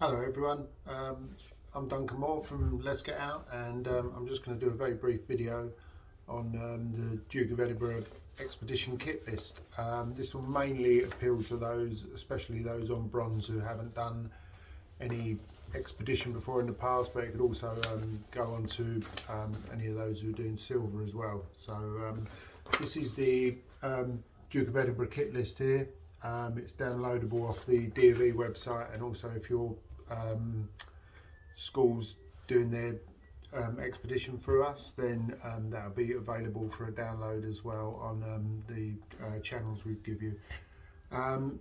Hello everyone, I'm Duncan from Let's Get Out, and I'm just going to do a very brief video on the Duke of Edinburgh expedition kit list. This will mainly appeal to those, especially those on bronze, who haven't done any expedition before in the past, but it could also go on to any of those who are doing silver as well. So this is the Duke of Edinburgh kit list here. It's downloadable off the DofE website, and also if you're schools doing their expedition through us, then that'll be available for a download as well on the channels we give you.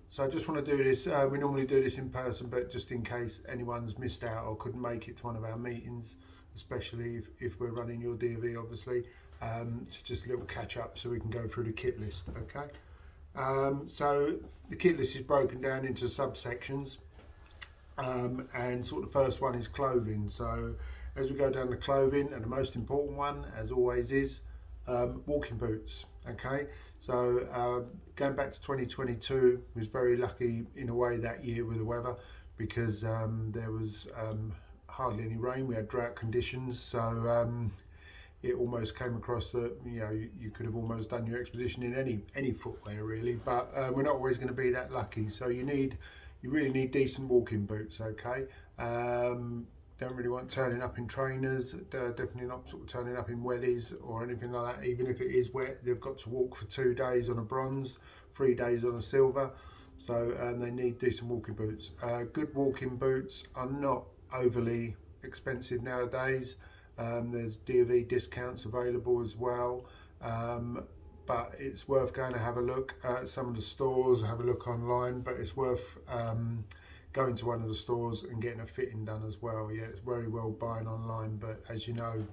So I just want to do this, we normally do this in person, but just in case anyone's missed out or couldn't make it to one of our meetings, especially if we're running your DofE obviously, it's just a little catch up so we can go through the kit list, okay? So the kit list is broken down into subsections, and sort of the first one is clothing. So as we go down the clothing, and the most important one as always is walking boots. Okay, so going back to 2022, was very lucky in a way that year with the weather, because there was hardly any rain. We had drought conditions, so it almost came across that you could have almost done your expedition in any footwear really, but we're not always going to be that lucky. So you really need decent walking boots. Okay, don't really want turning up in trainers, definitely not sort of turning up in wellies or anything like that. Even if it is wet, they've got to walk for 2 days on a bronze, 3 days on a silver, so they need decent walking boots. Good walking boots are not overly expensive nowadays. There's DofE discounts available as well, but it's worth going to have a look at some of the stores, have a look online, but it's worth going to one of the stores and getting a fitting done as well. Yeah, it's very well buying online, but as you know,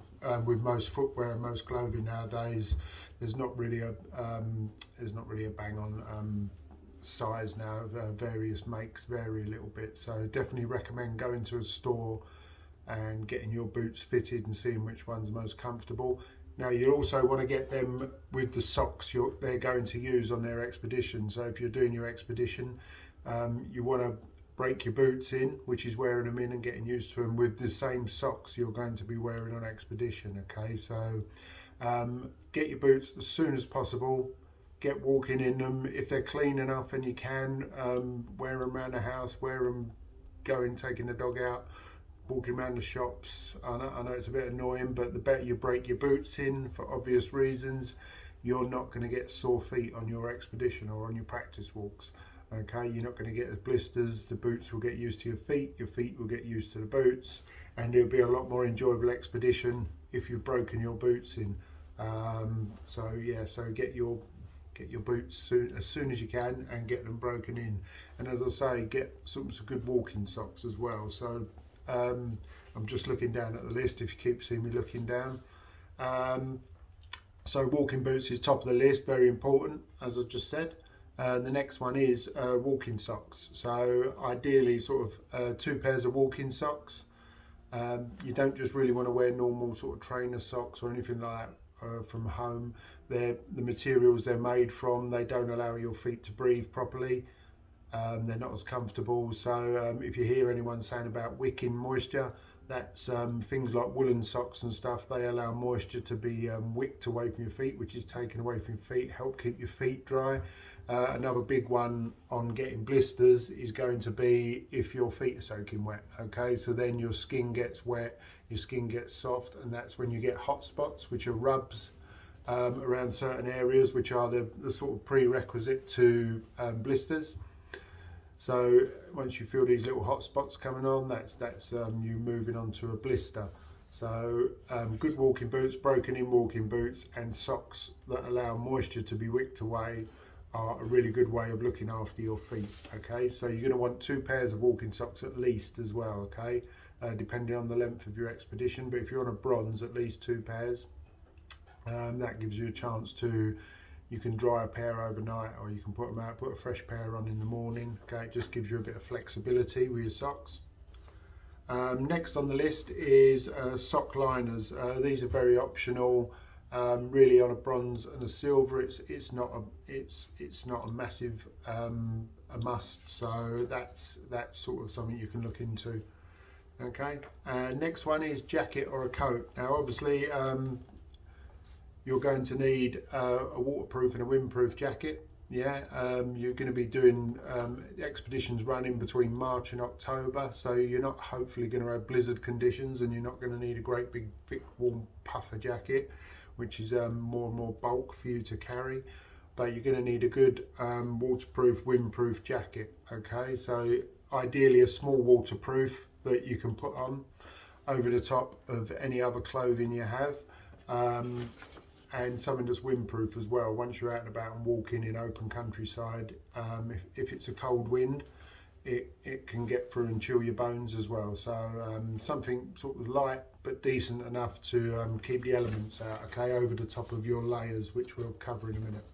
with most footwear and most clothing nowadays, there's not really a bang on size now. Various makes vary a little bit, so definitely recommend going to a store and getting your boots fitted and seeing which one's most comfortable. Now you also want to get them with the socks they're going to use on their expedition. So if you're doing your expedition, you want to break your boots in, which is wearing them in and getting used to them, with the same socks you're going to be wearing on expedition. Okay, so get your boots as soon as possible, get walking in them. If they're clean enough and you can, wear them around the house, wear them taking the dog out, walking around the shops. I know it's a bit annoying, but the better you break your boots in, for obvious reasons, you're not going to get sore feet on your expedition or on your practice walks. Okay, you're not going to get blisters. The boots will get used to your feet will get used to the boots, and it'll be a lot more enjoyable expedition if you've broken your boots in. So yeah, so get your boots as soon as you can and get them broken in. And as I say, get some good walking socks as well. So I'm just looking down at the list if you keep seeing me looking down. So walking boots is top of the list, very important, as I've just said. The next one is walking socks. So ideally sort of 2 pairs of walking socks. You don't just really want to wear normal sort of trainer socks or anything like that from home. The materials they're made from, they don't allow your feet to breathe properly. They're not as comfortable. So if you hear anyone saying about wicking moisture, that's things like woolen socks and stuff. They allow moisture to be wicked away from your feet, which is taken away from your feet, help keep your feet dry. Another big one on getting blisters is going to be if your feet are soaking wet. Okay, so then your skin gets wet, your skin gets soft, and that's when you get hot spots, which are rubs around certain areas, which are the sort of prerequisite to blisters. So once you feel these little hot spots coming on, that's you moving on to a blister. So good walking boots, broken in walking boots, and socks that allow moisture to be wicked away are a really good way of looking after your feet. Okay, so you're going to want 2 pairs of walking socks at least as well. Okay, depending on the length of your expedition, but if you're on a bronze, at least 2 pairs. That gives you a chance to, you can dry a pair overnight, or you can put them out, put a fresh pair on in the morning. Okay, it just gives you a bit of flexibility with your socks. Next on the list is sock liners. These are very optional. Really on a bronze and a silver, it's not a massive a must. So that's sort of something you can look into. Okay, next one is jacket or a coat. Now obviously you're going to need a waterproof and a windproof jacket. Yeah, you're going to be doing expeditions running between March and October, so you're not hopefully going to have blizzard conditions, and you're not going to need a great big thick warm puffer jacket, which is more and more bulk for you to carry. But you're going to need a good waterproof, windproof jacket. Okay, so ideally a small waterproof that you can put on over the top of any other clothing you have, and something that's windproof as well. Once you're out and about and walking in open countryside, if it's a cold wind, it can get through and chill your bones as well. So something sort of light but decent enough to keep the elements out, okay, over the top of your layers, which we'll cover in a minute.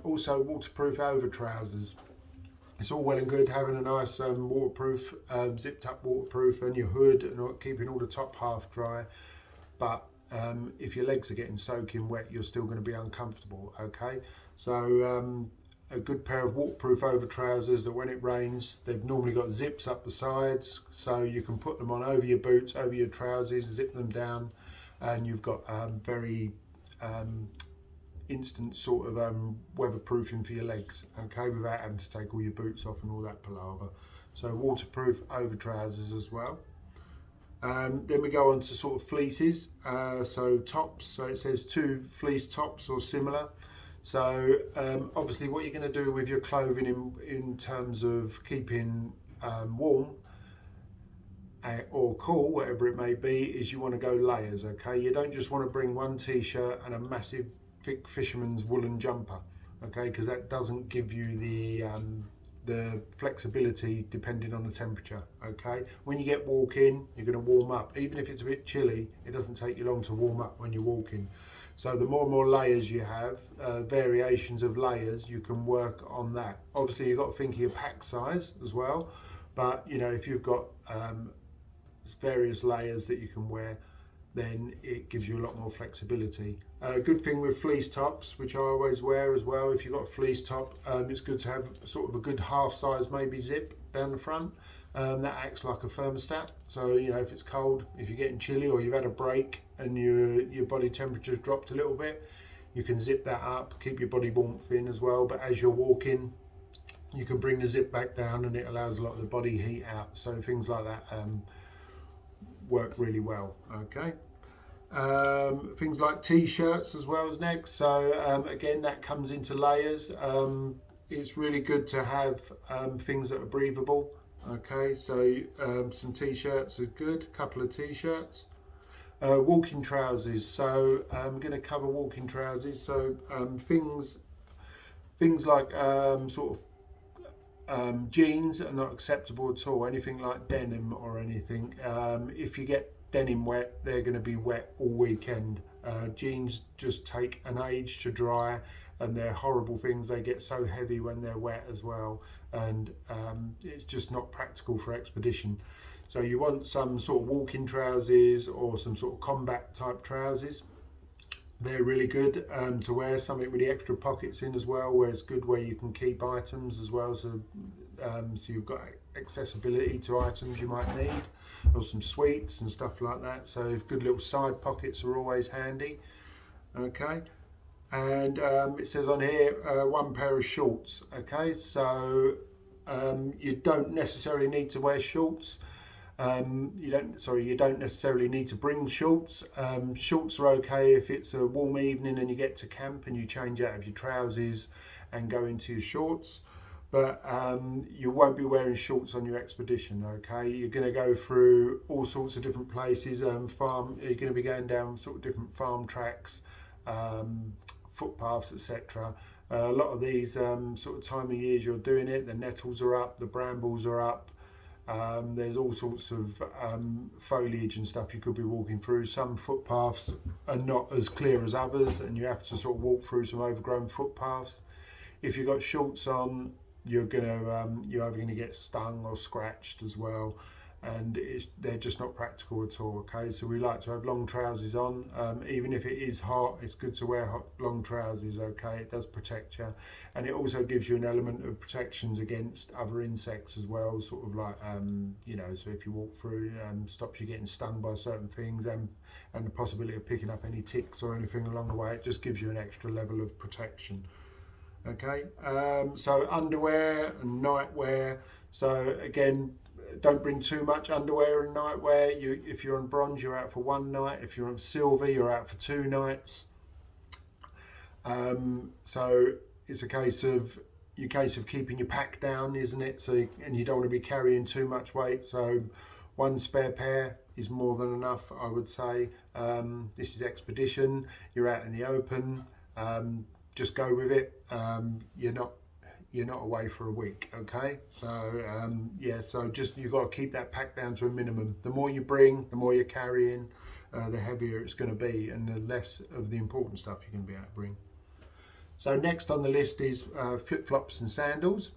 Also waterproof over trousers. It's all well and good having a nice waterproof, zipped up waterproof and your hood and keeping all the top half dry, but if your legs are getting soaking wet, you're still going to be uncomfortable. Okay, so a good pair of waterproof over trousers that when it rains, they've normally got zips up the sides, so you can put them on over your boots, over your trousers, zip them down, and you've got very instant sort of weatherproofing for your legs, okay, without having to take all your boots off and all that palaver. So waterproof over trousers as well. Then we go on to sort of fleeces, so tops. So it says 2 fleece tops or similar. So obviously what you're going to do with your clothing in terms of keeping warm or cool, whatever it may be, is you want to go layers. Okay, you don't just want to bring one t-shirt and a massive thick fisherman's woolen jumper, okay, because that doesn't give you the flexibility depending on the temperature. Okay, when you get walking, you're going to warm up. Even if it's a bit chilly, it doesn't take you long to warm up when you're walking. So the more and more layers you have, variations of layers, you can work on that. Obviously you've got to think of your pack size as well, but you know, if you've got various layers that you can wear, then it gives you a lot more flexibility. Good thing with fleece tops, which I always wear as well, if you've got a fleece top, it's good to have sort of a good half size maybe zip down the front. That acts like a thermostat, so you know, if it's cold, if you're getting chilly or you've had a break and your body temperature's dropped a little bit, you can zip that up, keep your body warmth in as well. But as you're walking, you can bring the zip back down and it allows a lot of the body heat out. So things like that work really well. Okay, things like t-shirts as well as next. So again, that comes into layers. It's really good to have things that are breathable. Okay, so some t-shirts are good, a couple of t-shirts. Walking trousers, so I'm going to cover walking trousers. So things like sort of jeans are not acceptable at all. Anything like denim or anything, if you get denim wet, they're going to be wet all weekend. Jeans just take an age to dry, and they're horrible things. They get so heavy when they're wet as well, and it's just not practical for expedition. So you want some sort of walking trousers or some sort of combat type trousers. They're really good to wear, something with the extra pockets in as well, where it's good where you can keep items as well. So you've got accessibility to items you might need, or some sweets and stuff like that. So good little side pockets are always handy. Okay, and it says on here 1 pair of shorts. Okay, so you don't necessarily need to wear shorts. You don't necessarily need to bring shorts. Shorts are okay if it's a warm evening and you get to camp and you change out of your trousers and go into your shorts, but you won't be wearing shorts on your expedition. Okay, you're going to go through all sorts of different places. You're going to be going down sort of different farm tracks, footpaths, etc. A lot of these sort of time of years you're doing it, the nettles are up, the brambles are up. There's all sorts of foliage and stuff you could be walking through. Some footpaths are not as clear as others, and you have to sort of walk through some overgrown footpaths. If you've got shorts on, you're either going to get stung or scratched as well. and they're just not practical at all. Okay, so we like to have long trousers on, even if it is hot. It's good to wear long trousers. Okay, it does protect you, and it also gives you an element of protections against other insects as well, sort of like you know, so if you walk through, stops you getting stung by certain things, and the possibility of picking up any ticks or anything along the way. It just gives you an extra level of protection. Okay, so underwear and nightwear. So again, don't bring too much underwear and nightwear. If you're on bronze, you're out for one night. If you're on silver, you're out for 2 nights. So it's a case of keeping your pack down, isn't it? So and you don't want to be carrying too much weight. So one spare pair is more than enough, I would say. This is expedition. You're out in the open. Just go with it. You're not away for a week, okay? So yeah, so just you've got to keep that pack down to a minimum. The more you bring, the more you're carrying, the heavier it's going to be, and the less of the important stuff you're going to be able to bring. So next on the list is flip-flops and sandals.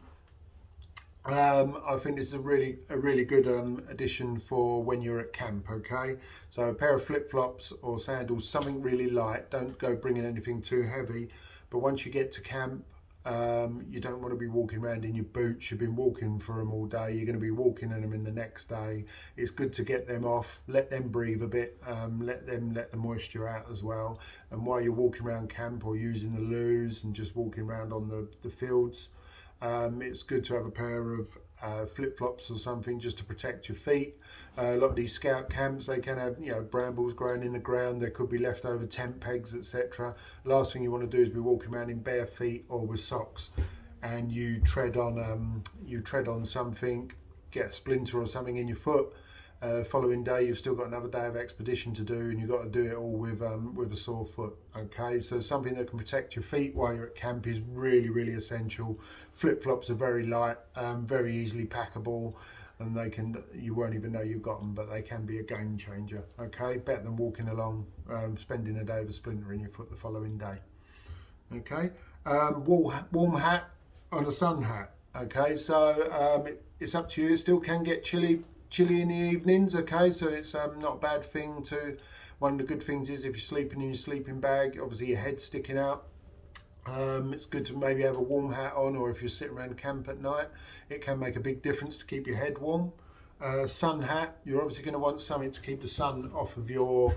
I think this is a really good addition for when you're at camp. Okay, so a pair of flip-flops or sandals, something really light. Don't go bringing anything too heavy. But once you get to camp, you don't want to be walking around in your boots. You've been walking for them all day. You're going to be walking in them in the next day. It's good to get them off, let them breathe a bit, let the moisture out as well. And while you're walking around camp or using the loos and just walking around on the fields, it's good to have a pair of flip-flops or something just to protect your feet. A lot of these scout camps, they can have, you know, brambles growing in the ground. There could be leftover tent pegs, etc. Last thing you want to do is be walking around in bare feet or with socks, and you tread on something, get a splinter or something in your foot. Following day, you've still got another day of expedition to do, and you've got to do it all with a sore foot. Okay, so something that can protect your feet while you're at camp is really essential. Flip-flops are very light, very easily packable, and you won't even know you've got them, but they can be a game changer. Okay, better than walking along, spending a day with a splinter in your foot the following day. Okay, warm hat on a sun hat. Okay, so it's up to you. It still can get chilly in the evenings. Okay, so it's not a bad thing to. One of the good things is if you're sleeping in your sleeping bag, obviously your head's sticking out. It's good to maybe have a warm hat on, or if you're sitting around camp at night, it can make a big difference to keep your head warm. Sun hat, you're obviously going to want something to keep the sun off of your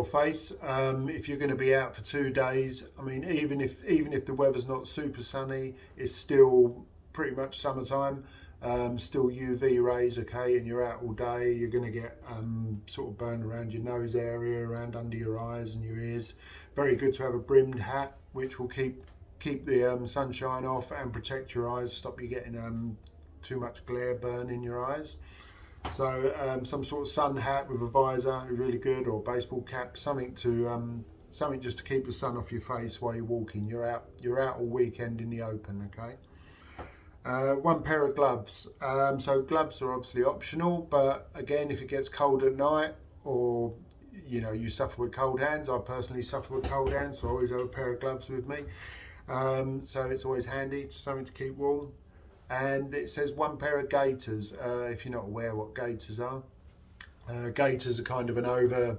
face. If you're going to be out for 2 days, I mean, even if the weather's not super sunny, it's still pretty much summertime. Still UV rays, okay, and you're out all day, you're going to get sort of burn around your nose area, around under your eyes and your ears. Very good to have a brimmed hat, which will keep the sunshine off and protect your eyes, stop you getting too much glare burn in your eyes. So some sort of sun hat with a visor is really good, or baseball cap, something just to keep the sun off your face while you're walking. You're out all weekend in the open, okay. One pair of gloves. So gloves are obviously optional, but again, if it gets cold at night, or you know, you suffer with cold hands. I personally suffer with cold hands, so I always have a pair of gloves with me. So it's always handy, it's something to keep warm. And it says one pair of gaiters. If you're not aware what gaiters are, gaiters are kind of an over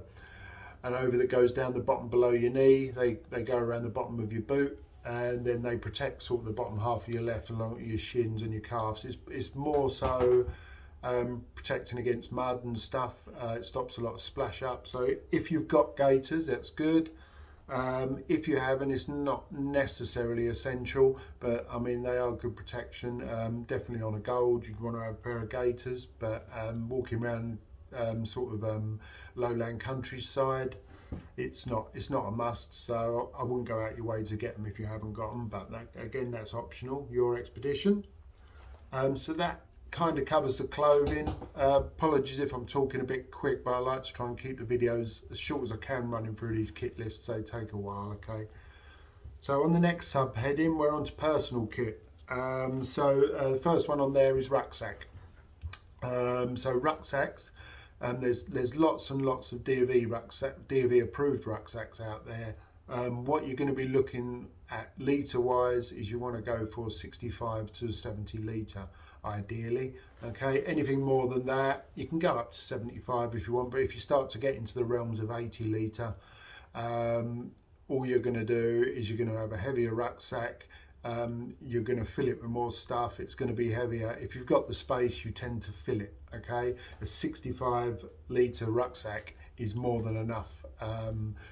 that goes down the bottom below your knee. They go around the bottom of your boot, and then they protect sort of the bottom half of your left along your shins and your calves. It's more so protecting against mud and stuff. It stops a lot of splash up. So if you've got gaiters, that's good. If you haven't, it's not necessarily essential, but I mean, they are good protection. Definitely on a gold, you'd want to have a pair of gaiters, but walking around sort of lowland countryside, it's not a must, so I wouldn't go out your way to get them if you haven't got them, but again, that's optional, your expedition. So that kind of covers the clothing. Apologies if I'm talking a bit quick, but I like to try and keep the videos as short as I can running through these kit lists. They take a while, okay. So on the next subheading, we're on to personal kit. The first one on there is rucksack. So rucksacks, there's lots and lots of DofE approved rucksacks out there. What you're going to be looking at litre wise is you want to go for 65 to 70 litre. ideally. Okay, anything more than that, you can go up to 75 if you want, but if you start to get into the realms of 80 litre, all you're going to do is you're going to have a heavier rucksack. You're going to fill it with more stuff. It's going to be heavier. If you've got the space, you tend to fill it. Okay, a 65 litre rucksack is more than enough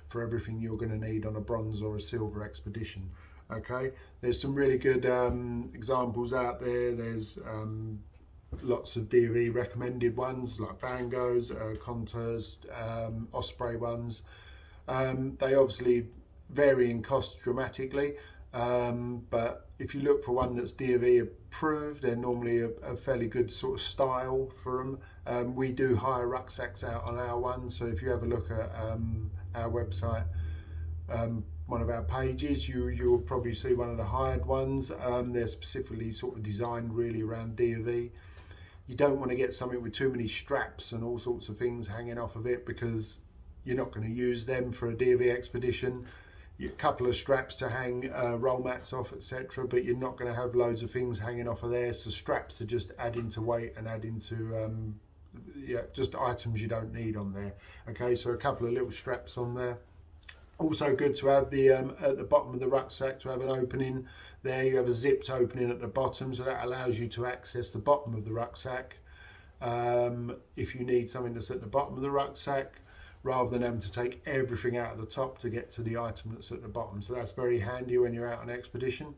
for everything you're going to need on a bronze or a silver expedition. Okay, there's some really good examples out there. There's lots of DofE recommended ones like Vangos, Contours, Osprey ones. They obviously vary in cost dramatically, but if you look for one that's DofE approved, they're normally a fairly good sort of style for them. We do hire rucksacks out on our ones, so if you have a look at our website, one of our pages, you'll probably see one of the hired ones. They're specifically sort of designed really around DofE. You don't want to get something with too many straps and all sorts of things hanging off of it, because you're not going to use them for a DofE expedition. A couple of straps to hang roll mats off, etc., but you're not going to have loads of things hanging off of there. So straps are just adding to weight and adding to just items you don't need on there. Okay, so a couple of little straps on there. Also good to have the at the bottom of the rucksack, to have an opening there. You have a zipped opening at the bottom, so that allows you to access the bottom of the rucksack if you need something that's at the bottom of the rucksack, rather than having to take everything out of the top to get to the item that's at the bottom. So that's very handy when you're out on expedition.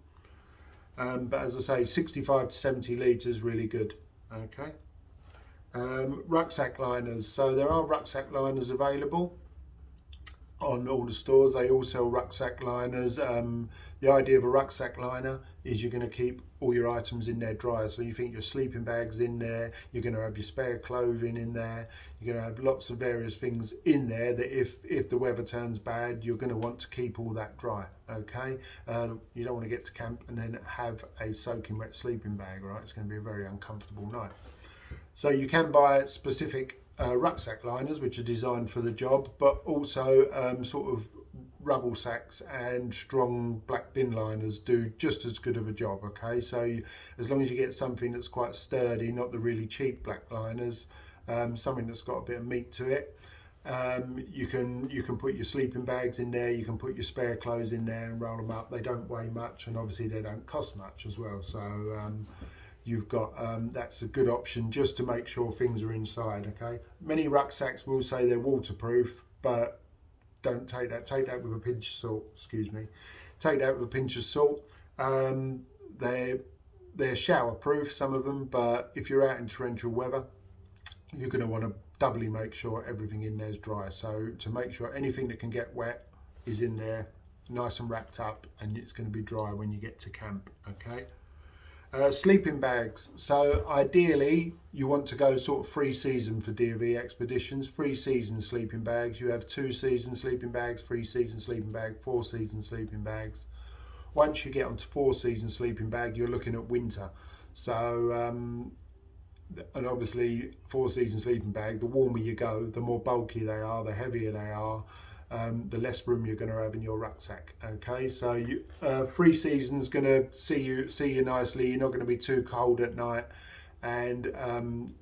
But as I say, 65 to 70 litres really good. Okay. Rucksack liners. So there are rucksack liners available on all the stores. They all sell rucksack liners. The idea of a rucksack liner is you're going to keep all your items in there dry. So you think your sleeping bag's in there, you're going to have your spare clothing in there, you're going to have lots of various things in there that if the weather turns bad, you're going to want to keep all that dry. Okay, you don't want to get to camp and then have a soaking wet sleeping bag, right? It's going to be a very uncomfortable night. So you can buy specific rucksack liners which are designed for the job, but also sort of rubble sacks and strong black bin liners do just as good of a job. Okay, so as long as you get something that's quite sturdy, not the really cheap black liners, something that's got a bit of meat to it, you can put your sleeping bags in there, you can put your spare clothes in there and roll them up. They don't weigh much, and obviously they don't cost much as well. So you've got that's a good option just to make sure things are inside. Okay, many rucksacks will say they're waterproof, but don't take that with a pinch of salt. Excuse me, take that with a pinch of salt. They're shower proof, some of them, but if you're out in torrential weather, you're going to want to doubly make sure everything in there is dry. So to make sure anything that can get wet is in there, nice and wrapped up, and it's going to be dry when you get to camp. Okay. Sleeping bags. So ideally you want to go sort of 3 season for DofE expeditions. 3 season sleeping bags. You have 2 season sleeping bags, 3 season sleeping bag, 4 season sleeping bags. Once you get onto 4 season sleeping bag, you're looking at winter. So and obviously 4 season sleeping bag, the warmer you go, the more bulky they are, the heavier they are, the less room you're going to have in your rucksack. Okay, so 3 seasons going to see you nicely. You're not going to be too cold at night, and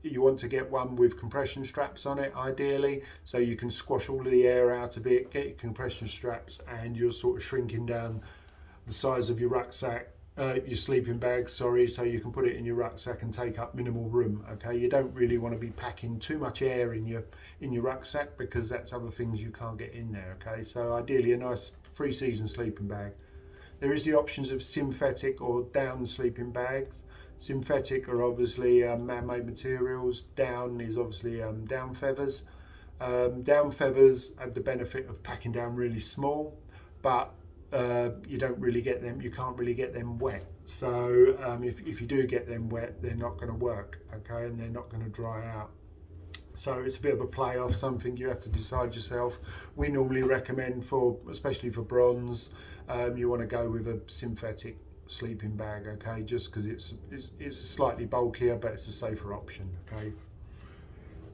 you want to get one with compression straps on it ideally, so you can squash all of the air out of it, get your compression straps, and you're sort of shrinking down the size of your rucksack, your sleeping bag, sorry, so you can put it in your rucksack and take up minimal room. Okay, you don't really want to be packing too much air in your rucksack, because that's other things you can't get in there. Okay, so ideally a nice 3 season sleeping bag. There is the options of synthetic or down sleeping bags. Synthetic are obviously man-made materials. Down is obviously down feathers. Down feathers have the benefit of packing down really small, but you don't really get them, you can't really get them wet. So if you do get them wet, they're not going to work. Okay, and they're not going to dry out. So it's a bit of a play off, something you have to decide yourself. We normally recommend, especially for bronze, you want to go with a synthetic sleeping bag. Okay, just because it's slightly bulkier, but it's a safer option. Okay.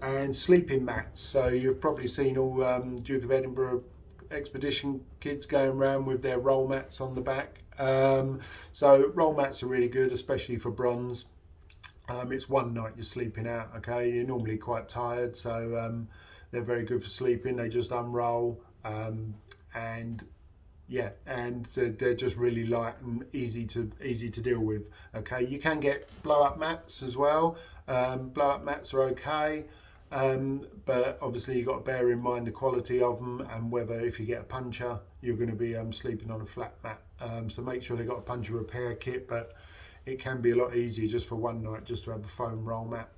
And sleeping mats. So you've probably seen all Duke of Edinburgh expedition kids going around with their roll mats on the back. So roll mats are really good, especially for bronze. It's one night you're sleeping out. Okay, you're normally quite tired, so they're very good for sleeping. They just unroll, and yeah, and they're just really light and easy to deal with. Okay, you can get blow up mats as well. Blow up mats are okay, but obviously you've got to bear in mind the quality of them and whether, if you get a puncture, you're going to be sleeping on a flat mat. So make sure they've got a puncture repair kit, but it can be a lot easier just for one night just to have the foam roll mat.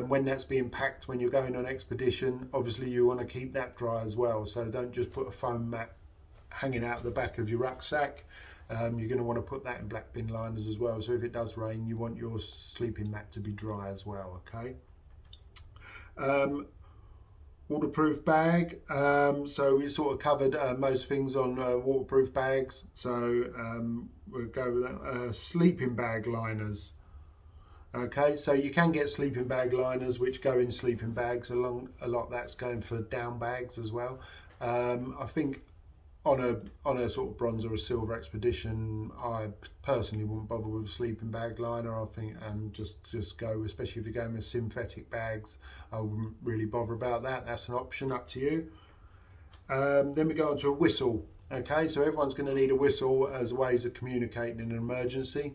When that's being packed, when you're going on expedition, obviously you want to keep that dry as well. So don't just put a foam mat hanging out the back of your rucksack. You're going to want to put that in black bin liners as well. So if it does rain, you want your sleeping mat to be dry as well. Okay. Waterproof bag. So we sort of covered most things on waterproof bags. So we'll go with that. Sleeping bag liners. Okay, so you can get sleeping bag liners which go in sleeping bags. A lot that's going for down bags as well. I think on a sort of bronze or a silver expedition, I personally wouldn't bother with a sleeping bag liner. I think just go, especially if you're going with synthetic bags, I wouldn't really bother about that. That's an option, up to you. Then we go on to a whistle. Okay, so everyone's going to need a whistle as ways of communicating in an emergency.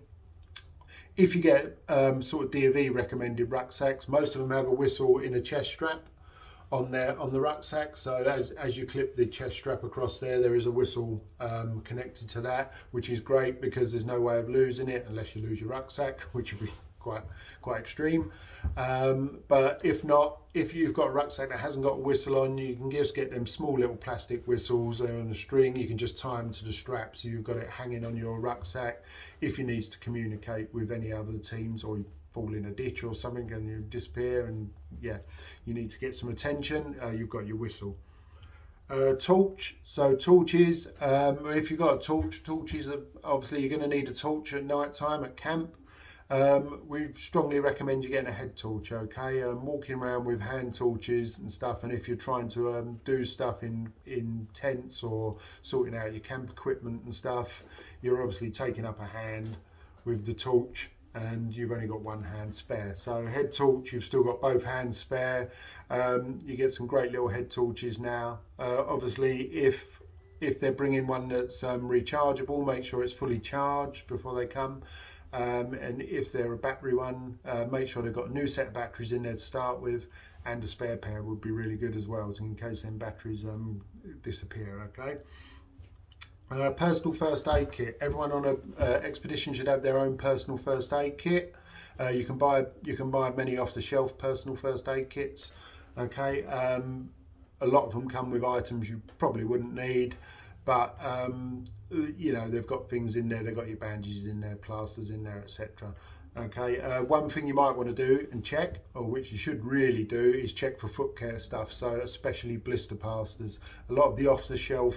If you get sort of DofE recommended rucksacks, most of them have a whistle in a chest strap on the rucksack. So as you clip the chest strap across there is a whistle connected to that, which is great because there's no way of losing it unless you lose your rucksack, which would be quite extreme. But if not, if you've got a rucksack that hasn't got a whistle on, you can just get them small little plastic whistles. They're on a string. You can just tie them to the strap, so you've got it hanging on your rucksack if you need to communicate with any other teams, or you fall in a ditch or something and you disappear and yeah, you need to get some attention. You've got your whistle. Torch. So torches, if you've got a torch, torches are obviously, you're going to need a torch at night time at camp. We strongly recommend you getting a head torch. Okay, walking around with hand torches and stuff, and if you're trying to do stuff in tents or sorting out your camp equipment and stuff, you're obviously taking up a hand with the torch and you've only got one hand spare. So head torch, you've still got both hands spare. You get some great little head torches now. Obviously if they're bringing one that's rechargeable, make sure it's fully charged before they come. And if they're a battery one, make sure they've got a new set of batteries in there to start with, and a spare pair would be really good as well, in case them batteries disappear. Okay. Personal first aid kit. Everyone on a expedition should have their own personal first aid kit. You can buy many off-the-shelf personal first aid kits. Okay. A lot of them come with items you probably wouldn't need, but you know, they've got things in there. They've got your bandages in there, plasters in there, etc. Okay, one thing you might want to do and check, or which you should really do, is check for foot care stuff. So especially blister plasters. A lot of the off-the-shelf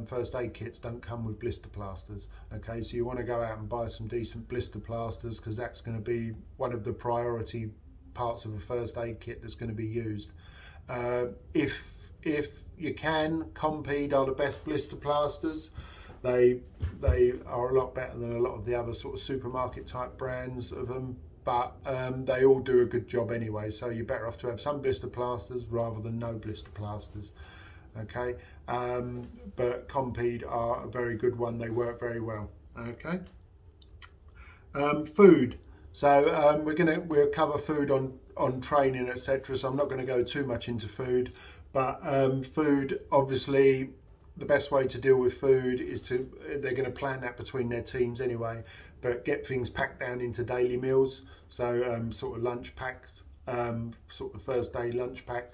first aid kits don't come with blister plasters. Okay, so you want to go out and buy some decent blister plasters, because that's going to be one of the priority parts of a first aid kit that's going to be used. If you can, Compeed are the best blister plasters. They are a lot better than a lot of the other sort of supermarket type brands of them, but they all do a good job anyway, so you're better off to have some blister plasters rather than no blister plasters. Okay, but Compeed are a very good one. They work very well. Okay. Food. So we'll cover food on training, etc. So I'm not going to go too much into food, but food, obviously the best way to deal with food is they're going to plan that between their teams anyway, but get things packed down into daily meals. So sort of lunch packed, sort of first day lunch pack,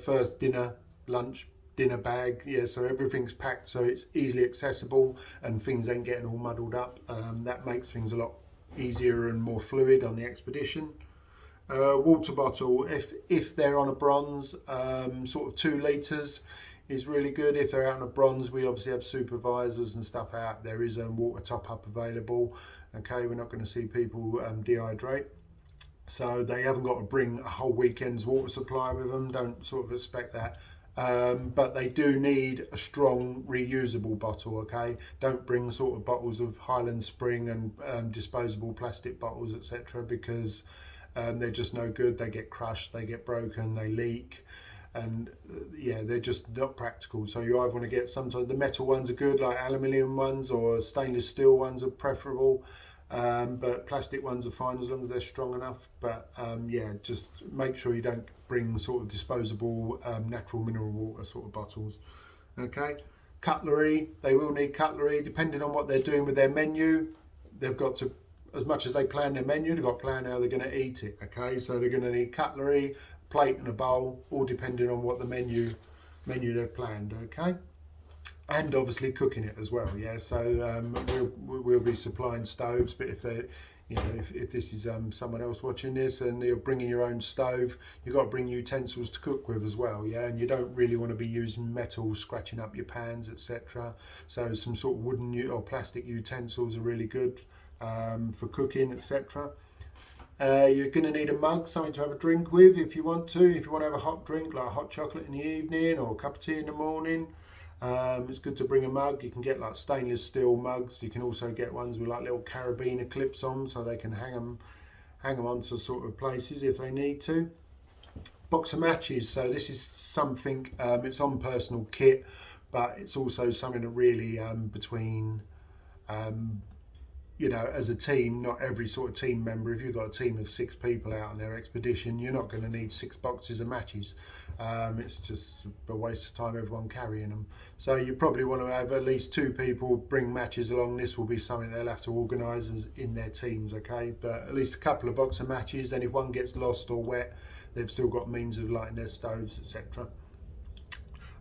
first dinner, lunch, dinner bag. Yeah, so everything's packed so it's easily accessible and things ain't getting all muddled up. That makes things a lot easier and more fluid on the expedition. Water bottle, if they're on a bronze, sort of 2 litres is really good. If they're out on a bronze, we obviously have supervisors and stuff out. There is a water top up available. Okay, we're not going to see people dehydrate, so they haven't got to bring a whole weekend's water supply with them. Don't sort of expect that. but they do need a strong reusable bottle. Okay, don't bring sort of bottles of Highland Spring and disposable plastic bottles, etc., because they're just no good. They get crushed, they get broken, they leak, and yeah, they're just not practical. So you either want to get, sometimes the metal ones are good, like aluminium ones, or stainless steel ones are preferable. But plastic ones are fine as long as they're strong enough. But yeah, just make sure you don't bring sort of disposable natural mineral water sort of bottles. Okay, cutlery, they will need cutlery depending on what they're doing with their menu. They've got to, as much as they plan their menu, they've got to plan how they're going to eat it. Okay, so they're going to need cutlery, plate and a bowl, all depending on what the menu they've planned. Okay, and obviously cooking it as well. Yeah, so we'll be supplying stoves, but if they, you know, if this is someone else watching this and you're bringing your own stove, you've got to bring utensils to cook with as well. Yeah, and you don't really want to be using metal, scratching up your pans, etc. So some sort of wooden or plastic utensils are really good for cooking, etc. You're going to need a mug, something to have a drink with if you want to. If you want to have a hot drink like hot chocolate in the evening or a cup of tea in the morning, it's good to bring a mug. You can get like stainless steel mugs. You can also get ones with like little carabiner clips on, so they can hang them onto sort of places if they need to. Box of matches. So this is something, it's on personal kit, but it's also something that really between you know, as a team, not every sort of team member, if you've got a team of 6 people out on their expedition, you're not going to need 6 boxes of matches. It's just a waste of time everyone carrying them. So you probably want to have at least 2 people bring matches along. This will be something they'll have to organise in their teams, okay? But at least a couple of boxes of matches, then if one gets lost or wet, they've still got means of lighting their stoves, etc.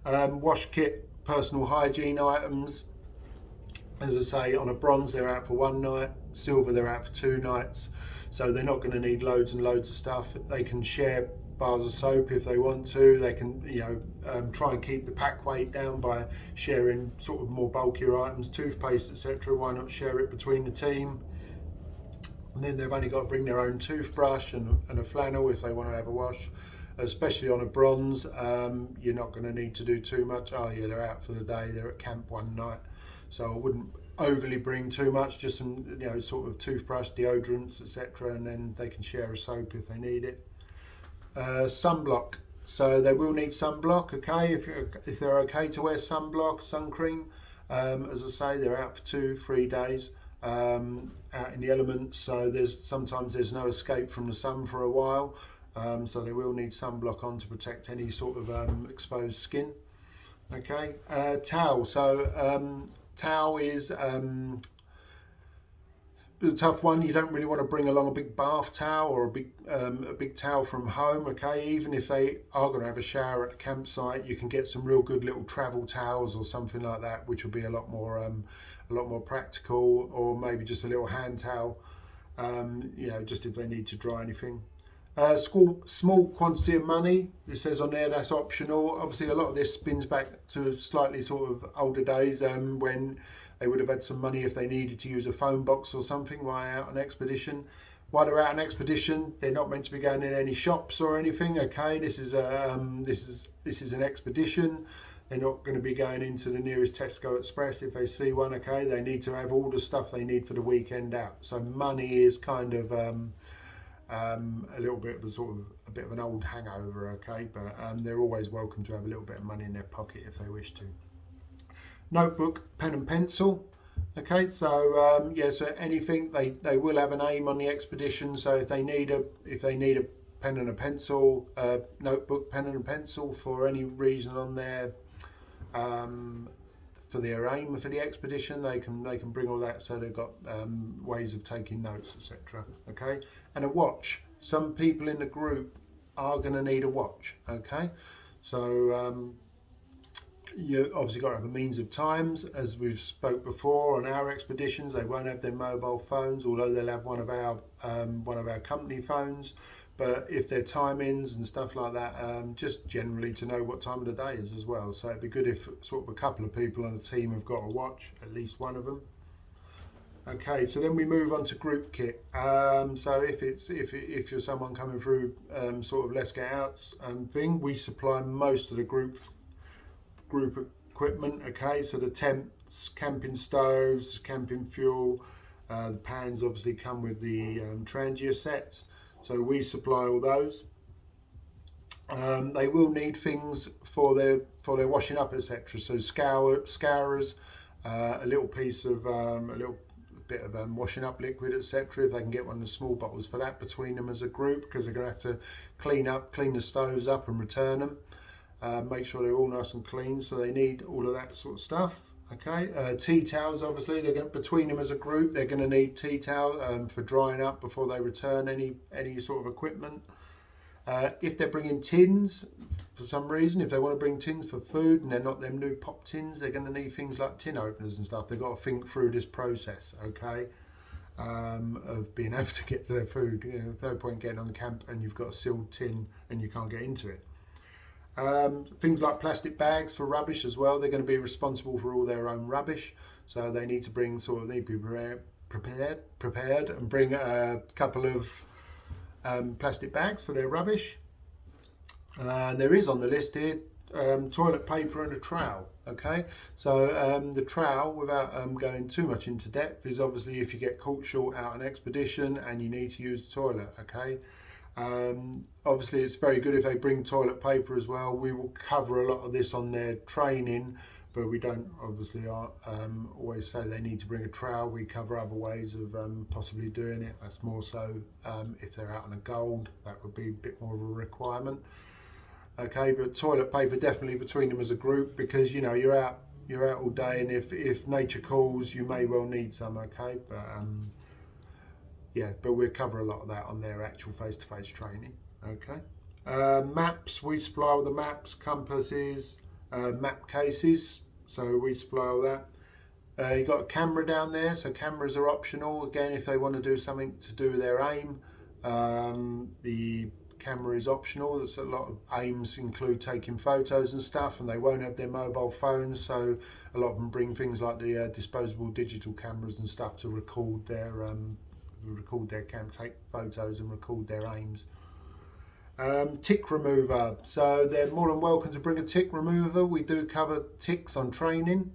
Wash kit, personal hygiene items. As I say, on a bronze they're out for 1 night, silver they're out for 2 nights, so they're not going to need loads and loads of stuff. They can share bars of soap if they want to. They can, you know, try and keep the pack weight down by sharing sort of more bulkier items, toothpaste, etc. Why not share it between the team? And then they've only got to bring their own toothbrush and a flannel if they want to have a wash. Especially on a bronze, you're not going to need to do too much. Oh yeah, they're out for the day, they're at camp 1 night. So I wouldn't overly bring too much, just some, you know, sort of toothbrush, deodorants, etc. And then they can share a soap if they need it. Sunblock. So they will need sunblock, okay, if they're okay to wear sunblock, sun cream. As I say, they're out for 2-3 days out in the elements, so sometimes there's no escape from the sun for a while. So they will need sunblock on to protect any sort of exposed skin. Okay, towel. So towel is a tough one. You don't really want to bring along a big bath towel or a big towel from home. Okay, even if they are going to have a shower at the campsite, you can get some real good little travel towels or something like that, which will be a lot more practical. Or maybe just a little hand towel, you know, just if they need to dry anything. Small quantity of money, it says on there, that's optional. Obviously a lot of this spins back to slightly sort of older days when they would have had some money if they needed to use a phone box or something while out on expedition. While they're out on expedition, they're not meant to be going in any shops or anything. Okay, this is an expedition. They're not going to be going into the nearest Tesco Express if they see one. Okay, they need to have all the stuff they need for the weekend out. So money is kind of a little bit of a bit of an old hangover, okay, but they're always welcome to have a little bit of money in their pocket if they wish to. Notebook, pen and pencil. Okay, so yeah, so anything, they will have an aim on the expedition, so if they need a pen and a pencil, notebook, pen and a pencil for any reason on their for their aim for the expedition, they can bring all that, so they've got ways of taking notes, etc. Okay, and a watch. Some people in the group are going to need a watch. Okay, so you obviously got to have a means of times, as we've spoke before on our expeditions. They won't have their mobile phones, although they'll have one of our company phones. But if they're timings and stuff like that, just generally to know what time of the day is as well. So it'd be good if sort of a couple of people on a team have got a watch, at least one of them. Okay, so then we move on to group kit. So if you're someone coming through sort of Let's Get Out's thing, we supply most of the group group equipment. Okay, so the tents, camping stoves, camping fuel, the pans obviously come with the Trangia sets, so we supply all those. They will need things for their washing up, etc. So scourers, a little piece of a little bit of washing up liquid, etc. If they can get one of the small bottles for that between them as a group, because they're going to have to clean the stoves up and return them. Make sure they're all nice and clean, so they need all of that sort of stuff. Okay, tea towels, obviously they're going, between them as a group, they're going to need tea towel for drying up before they return any sort of equipment. If they're bringing tins for some reason, if they want to bring tins for food and they're not them new pop tins, they're going to need things like tin openers and stuff. They've got to think through this process, okay, of being able to get to their food. You know, there's no point getting on camp and you've got a sealed tin and you can't get into it. Things like plastic bags for rubbish as well. They're going to be responsible for all their own rubbish, so they need to bring need to be prepared and bring a couple of plastic bags for their rubbish. There is on the list here toilet paper and a trowel. Okay, so the trowel, without going too much into depth, is obviously if you get caught short out on expedition and you need to use the toilet. Okay, obviously it's very good if they bring toilet paper as well. We will cover a lot of this on their training, but we don't obviously always say they need to bring a trowel. We cover other ways of possibly doing it. That's more so if they're out on a gold, that would be a bit more of a requirement. Okay, but toilet paper definitely between them as a group, because you know you're out all day, and if nature calls, you may well need some. Okay, but yeah, but we'll cover a lot of that on their actual face-to-face training. Okay, maps, we supply all the maps, compasses, map cases, so we supply all that. You've got a camera down there, so cameras are optional again if they want to do something to do with their aim. The camera is optional. There's a lot of aims include taking photos and stuff, and they won't have their mobile phones, so a lot of them bring things like the disposable digital cameras and stuff to record their camp, take photos and record their aims. Tick remover, so they're more than welcome to bring a tick remover. We do cover ticks on training.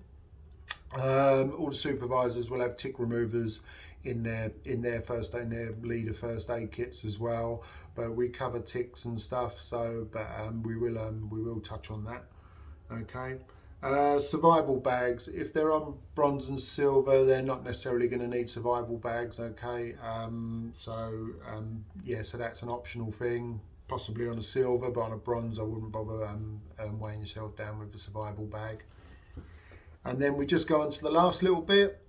All the supervisors will have tick removers in their first aid, in their leader first aid kits as well, but we cover ticks and stuff, so but we will touch on that. Okay, survival bags, if they're on bronze and silver, they're not necessarily going to need survival bags. Okay, yeah, so that's an optional thing, possibly on a silver, but on a bronze I wouldn't bother weighing yourself down with the survival bag. And then we just go on to the last little bit,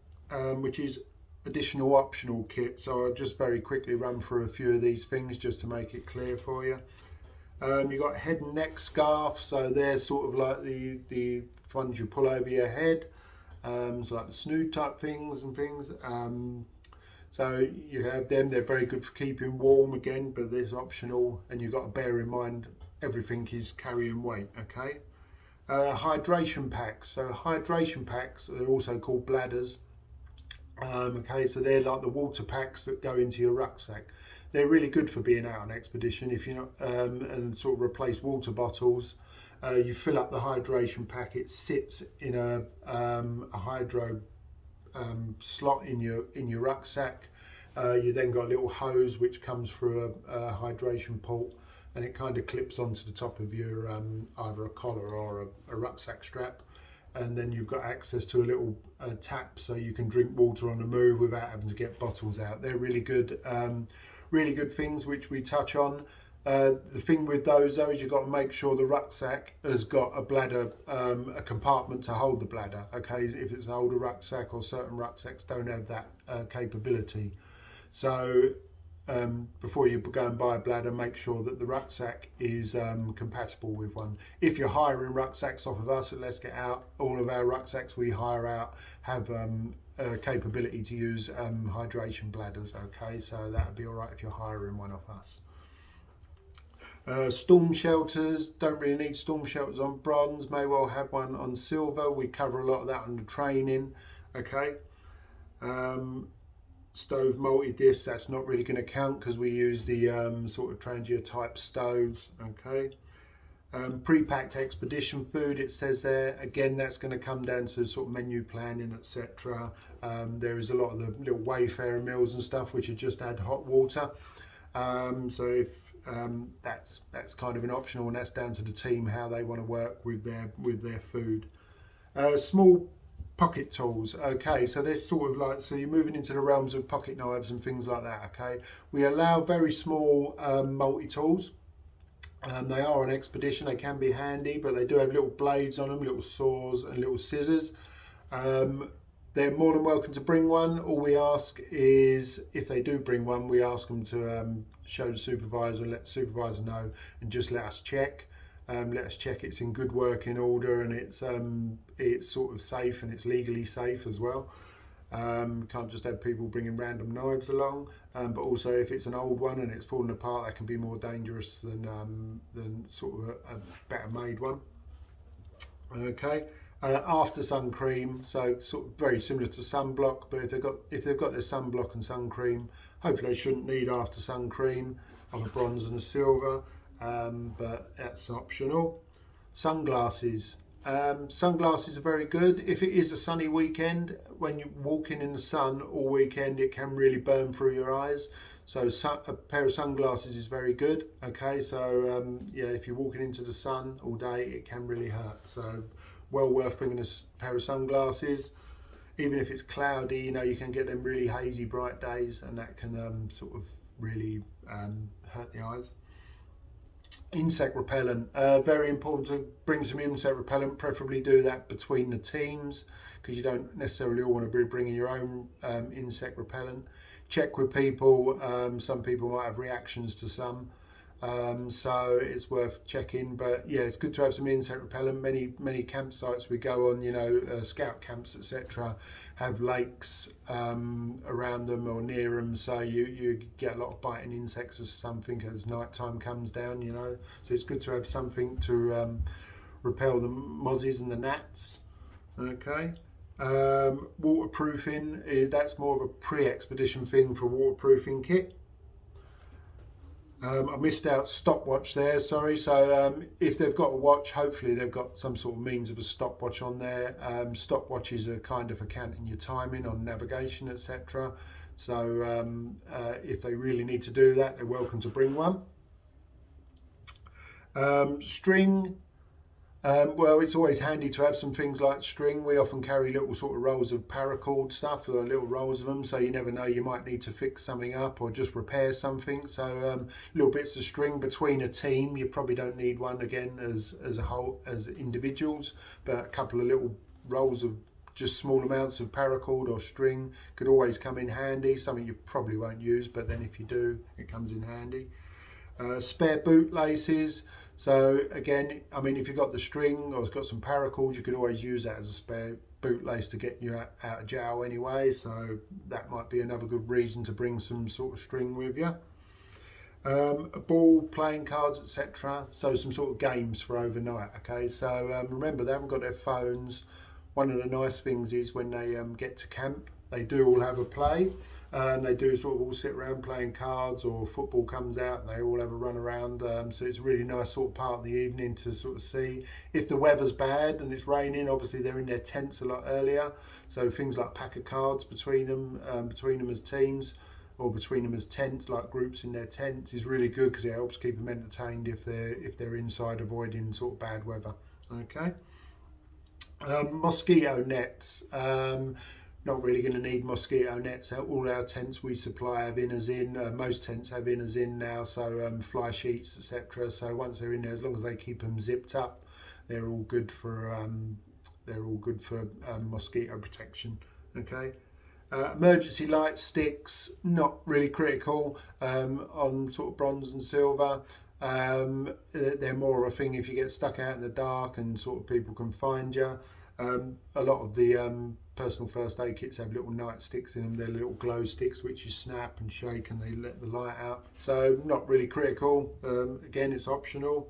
which is additional optional kit. So I'll just very quickly run through a few of these things just to make it clear for you. You've got head and neck scarves, so they're sort of like the ones you pull over your head, so like the snood type things and things. So you have them, they're very good for keeping warm again, but there's optional, and you've got to bear in mind everything is carrying weight. Okay. Hydration packs, so hydration packs are also called bladders. Okay, so they're like the water packs that go into your rucksack. They're really good for being out on expedition if you're not, and sort of replace water bottles. You fill up the hydration pack, it sits in a hydro slot in your rucksack. You then got a little hose which comes through a hydration port, and it kind of clips onto the top of your either a collar or a rucksack strap, and then you've got access to a little tap, so you can drink water on the move without having to get bottles out. They're really good things which we touch on. The thing with those though is you've got to make sure the rucksack has got a bladder, a compartment to hold the bladder. Okay, if it's an older rucksack, or certain rucksacks don't have that capability. So before you go and buy a bladder, make sure that the rucksack is compatible with one. If you're hiring rucksacks off of us at Let's Get Out, all of our rucksacks we hire out have capability to use hydration bladders. Okay, so that would be all right if you're hiring one off us. Storm shelters, don't really need storm shelters on bronze, may well have one on silver. We cover a lot of that on the training. Okay. Stove multi-disc, that's not really going to count because we use the sort of Trangia type stoves. Okay. Pre-packed expedition food, it says there. Again, that's going to come down to sort of menu planning, etc. There is a lot of the little wayfarer meals and stuff which are just add hot water. So if that's kind of an optional, and that's down to the team how they want to work with their food. Small pocket tools. Okay, so they're sort of like, so you're moving into the realms of pocket knives and things like that. Okay, we allow very small multi-tools. They are an expedition, they can be handy, but they do have little blades on them, little saws and little scissors. They're more than welcome to bring one. All we ask is, if they do bring one, we ask them to show the supervisor, let the supervisor know, and just let us check. Let us check it's in good working order, and it's sort of safe, and it's legally safe as well. Can't just have people bringing random knives along, but also if it's an old one and it's falling apart, that can be more dangerous than sort of a better made one. Okay, after sun cream, so sort of very similar to sunblock, but if they've got their sunblock and sun cream, hopefully they shouldn't need after sun cream of a bronze and a silver, but that's optional. Sunglasses. Sunglasses are very good. If it is a sunny weekend, when you're walking in the sun all weekend, it can really burn through your eyes. So a pair of sunglasses is very good. Okay, so yeah, if you're walking into the sun all day, it can really hurt. So well worth bringing a pair of sunglasses. Even if it's cloudy, you know, you can get them really hazy, bright days, and that can sort of really hurt the eyes. Insect repellent, very important to bring some insect repellent, preferably do that between the teams, because you don't necessarily all want to be bringing your own insect repellent. Check with people, some people might have reactions to some, so it's worth checking. But yeah, it's good to have some insect repellent. Many campsites we go on, you know, scout camps, etc., have lakes around them or near them, so you get a lot of biting insects or something as night time comes down, you know, so it's good to have something to repel the mozzies and the gnats. Okay, waterproofing, that's more of a pre-expedition thing for waterproofing kit. I missed out stopwatch there, sorry. So if they've got a watch, hopefully they've got some sort of means of a stopwatch on there. Stopwatches are kind of accounting your timing on navigation, etc. So if they really need to do that, they're welcome to bring one. String. Well, it's always handy to have some things like string. We often carry little sort of rolls of paracord stuff, or little rolls of them, so you never know, you might need to fix something up or just repair something. So little bits of string between a team, you probably don't need one again as a whole, as individuals, but a couple of little rolls of just small amounts of paracord or string could always come in handy. Something you probably won't use, but then if you do, it comes in handy. Spare boot laces. So again, I mean, if you've got the string or it's got some paracord, you could always use that as a spare boot lace to get you out of jail anyway. So that might be another good reason to bring some sort of string with you. A ball, playing cards, etc. So some sort of games for overnight. Okay, so remember, they haven't got their phones. One of the nice things is when they get to camp, they do all have a play. They do sort of all sit around playing cards, or football comes out and they all have a run around. So it's a really nice sort of part of the evening to sort of see. If the weather's bad and it's raining, obviously they're in their tents a lot earlier. So things like pack of cards between them as teams, or between them as tents, like groups in their tents, is really good because it helps keep them entertained if they're inside, avoiding sort of bad weather. Okay. Mosquito nets. Not really going to need mosquito nets. All our tents we supply have inners in. Most tents have inners in now, so fly sheets, etc. So once they're in there, as long as they keep them zipped up, they're all good for mosquito protection. Okay. Emergency light sticks, not really critical on sort of bronze and silver. They're more of a thing if you get stuck out in the dark and sort of people can find you. A lot of the personal first aid kits have little night sticks in them. They're little glow sticks which you snap and shake and they let the light out. So not really critical. Again, it's optional.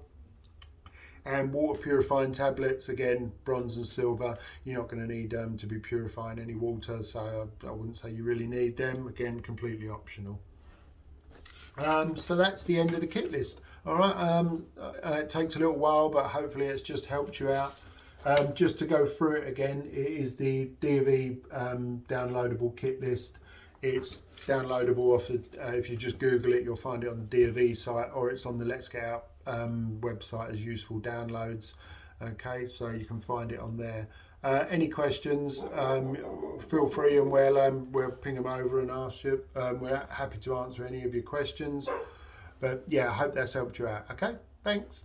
And water purifying tablets, again, bronze and silver, you're not going to need to be purifying any water, so I wouldn't say you really need them. Again, completely optional. So that's the end of the kit list. All right, it takes a little while, but hopefully it's just helped you out. Just to go through it again, it is the DofE downloadable kit list. It's downloadable off the, if you just Google it, you'll find it on the DofE site, or it's on the Let's Get Out website as useful downloads. Okay, so you can find it on there. Any questions, feel free, and we'll ping them over and ask you. We're happy to answer any of your questions. But yeah, I hope that's helped you out. Okay, thanks.